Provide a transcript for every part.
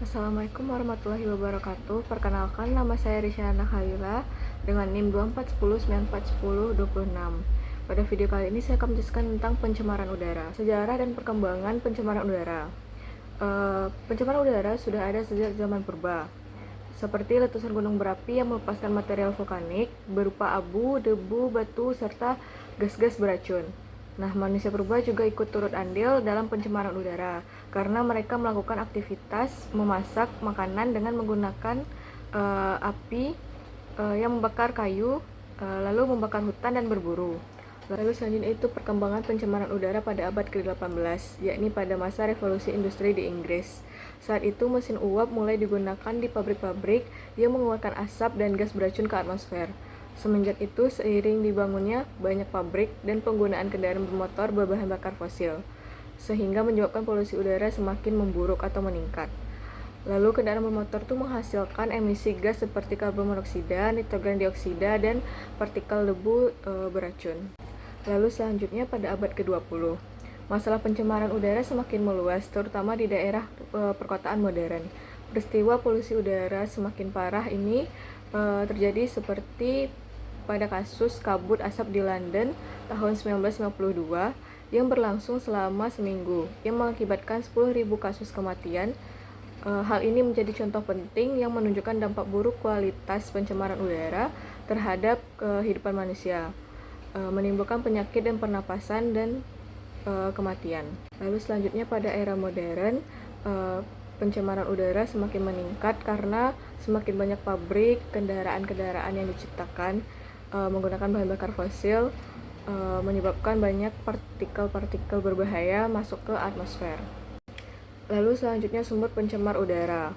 Assalamualaikum warahmatullahi wabarakatuh. Perkenalkan, nama saya Risyana Khalila dengan NIM 2410941026. Pada video kali ini saya akan menjelaskan tentang pencemaran udara, sejarah dan perkembangan pencemaran udara. Pencemaran udara sudah ada sejak zaman purba, seperti letusan gunung berapi yang melepaskan material vulkanik berupa abu, debu, batu, serta gas-gas beracun. Nah, manusia purba juga ikut turut andil dalam pencemaran udara karena mereka melakukan aktivitas memasak makanan dengan menggunakan api yang membakar kayu, lalu membakar hutan dan berburu. Lalu selanjutnya itu perkembangan pencemaran udara pada abad ke-18, yakni pada masa revolusi industri di Inggris. Saat itu mesin uap mulai digunakan di pabrik-pabrik yang mengeluarkan asap dan gas beracun ke atmosfer. Semenjak itu, seiring dibangunnya banyak pabrik dan penggunaan kendaraan bermotor berbahan bakar fosil, sehingga menyebabkan polusi udara semakin memburuk atau meningkat. Lalu kendaraan bermotor itu menghasilkan emisi gas seperti karbon monoksida, nitrogen dioksida, dan partikel debu beracun. Lalu selanjutnya pada abad ke-20, masalah pencemaran udara semakin meluas, terutama di daerah perkotaan modern. Peristiwa polusi udara semakin parah ini terjadi seperti pada kasus kabut asap di London tahun 1952 yang berlangsung selama seminggu, yang mengakibatkan 10.000 kasus kematian. Hal ini menjadi contoh penting yang menunjukkan dampak buruk kualitas pencemaran udara terhadap kehidupan manusia, menimbulkan penyakit dan pernapasan dan kematian. Lalu selanjutnya pada era modern, pencemaran udara semakin meningkat karena semakin banyak pabrik, kendaraan-kendaraan yang diciptakan menggunakan bahan bakar fosil, menyebabkan banyak partikel-partikel berbahaya masuk ke atmosfer. Lalu selanjutnya sumber pencemar udara.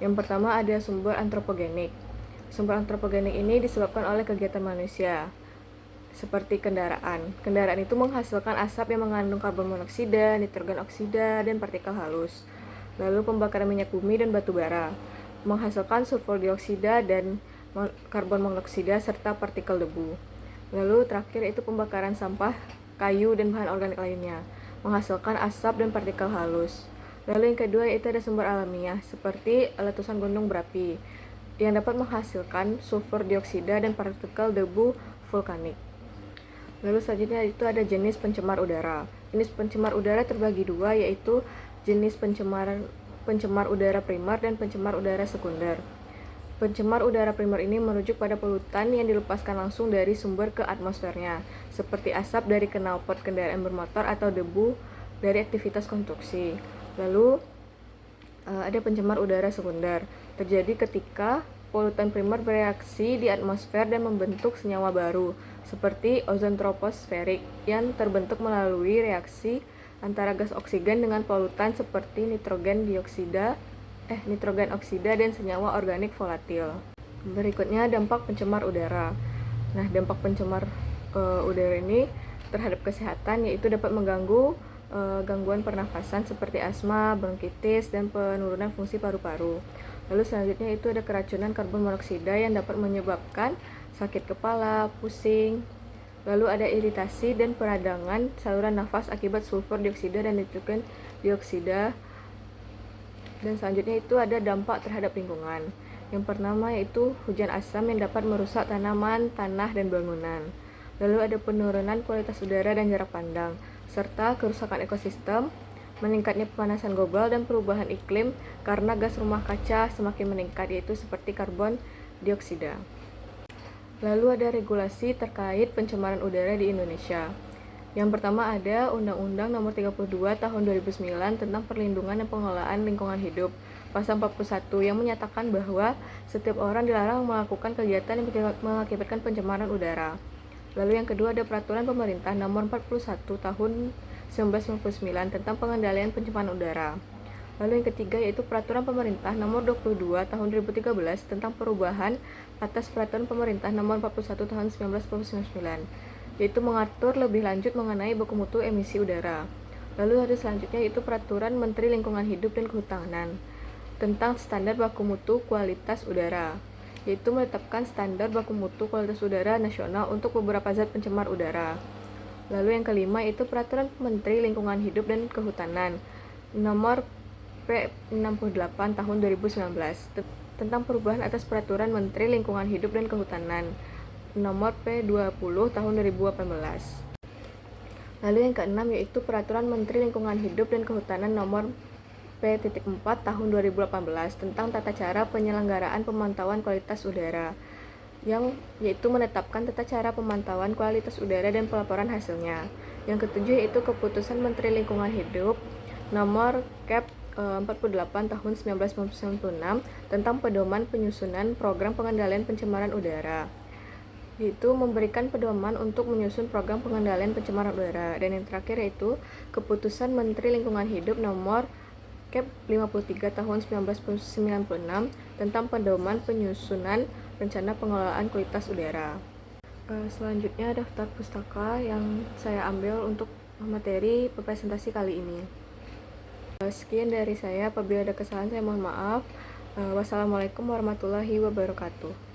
Yang pertama ada sumber antropogenik. Sumber antropogenik ini disebabkan oleh kegiatan manusia, seperti kendaraan. Kendaraan itu menghasilkan asap yang mengandung karbon monoksida, nitrogen oksida, dan partikel halus. Lalu pembakaran minyak bumi dan batu bara menghasilkan sulfur dioksida dan karbon monoksida serta partikel debu. Lalu terakhir itu pembakaran sampah, kayu, dan bahan organik lainnya menghasilkan asap dan partikel halus. Lalu yang kedua itu ada sumber alamiah seperti letusan gunung berapi yang dapat menghasilkan sulfur dioksida dan partikel debu vulkanik. Lalu selanjutnya itu ada jenis pencemar udara. Jenis pencemar udara terbagi dua, yaitu jenis pencemar udara primer dan pencemar udara sekunder. Pencemar udara primer ini merujuk pada polutan yang dilepaskan langsung dari sumber ke atmosfernya, seperti asap dari knalpot kendaraan bermotor atau debu dari aktivitas konstruksi. Lalu ada pencemar udara sekunder. Terjadi ketika polutan primer bereaksi di atmosfer dan membentuk senyawa baru, seperti ozon troposferik yang terbentuk melalui reaksi antara gas oksigen dengan polutan seperti nitrogen oksida dan senyawa organik volatil. Berikutnya dampak pencemar udara. Nah, dampak pencemar udara ini terhadap kesehatan yaitu dapat mengganggu gangguan pernafasan seperti asma, bronkitis, dan penurunan fungsi paru-paru. Lalu selanjutnya itu ada keracunan karbon monoksida yang dapat menyebabkan sakit kepala, pusing. Lalu ada iritasi dan peradangan saluran nafas akibat sulfur dioksida dan nitrogen dioksida. Dan selanjutnya itu ada dampak terhadap lingkungan. Yang pertama yaitu hujan asam yang dapat merusak tanaman, tanah, dan bangunan. Lalu ada penurunan kualitas udara dan jarak pandang, serta kerusakan ekosistem, meningkatnya pemanasan global dan perubahan iklim karena gas rumah kaca semakin meningkat, yaitu seperti karbon dioksida. Lalu ada regulasi terkait pencemaran udara di Indonesia. Yang pertama ada Undang-Undang Nomor 32 Tahun 2009 tentang Perlindungan dan Pengelolaan Lingkungan Hidup, Pasal 41 yang menyatakan bahwa setiap orang dilarang melakukan kegiatan yang mengakibatkan pencemaran udara. Lalu yang kedua ada Peraturan Pemerintah Nomor 41 Tahun 1999 tentang Pengendalian Pencemaran Udara. Lalu yang ketiga yaitu Peraturan Pemerintah Nomor 22 Tahun 2013 tentang perubahan atas Peraturan Pemerintah Nomor 41 Tahun 1999, yaitu mengatur lebih lanjut mengenai baku mutu emisi udara. Lalu ada selanjutnya yaitu Peraturan Menteri Lingkungan Hidup dan Kehutanan tentang standar baku mutu kualitas udara, yaitu menetapkan standar baku mutu kualitas udara nasional untuk beberapa zat pencemar udara. Lalu yang kelima yaitu Peraturan Menteri Lingkungan Hidup dan Kehutanan Nomor P68 tahun 2019 tentang perubahan atas Peraturan Menteri Lingkungan Hidup dan Kehutanan nomor P20 tahun 2018. Lalu yang keenam yaitu Peraturan Menteri Lingkungan Hidup dan Kehutanan nomor P.4 tahun 2018 tentang tata cara penyelenggaraan pemantauan kualitas udara, yang yaitu menetapkan tata cara pemantauan kualitas udara dan pelaporan hasilnya. Yang ketujuh yaitu Keputusan Menteri Lingkungan Hidup nomor Kep 48 tahun 1996 tentang pedoman penyusunan program pengendalian pencemaran udara, yaitu memberikan pedoman untuk menyusun program pengendalian pencemaran udara. Dan yang terakhir yaitu Keputusan Menteri Lingkungan Hidup nomor Kep 53 tahun 1996 tentang pedoman penyusunan rencana pengelolaan kualitas udara. Selanjutnya daftar pustaka yang saya ambil untuk materi presentasi kali ini. Sekian dari saya, apabila ada kesalahan saya mohon maaf. Wassalamualaikum warahmatullahi wabarakatuh.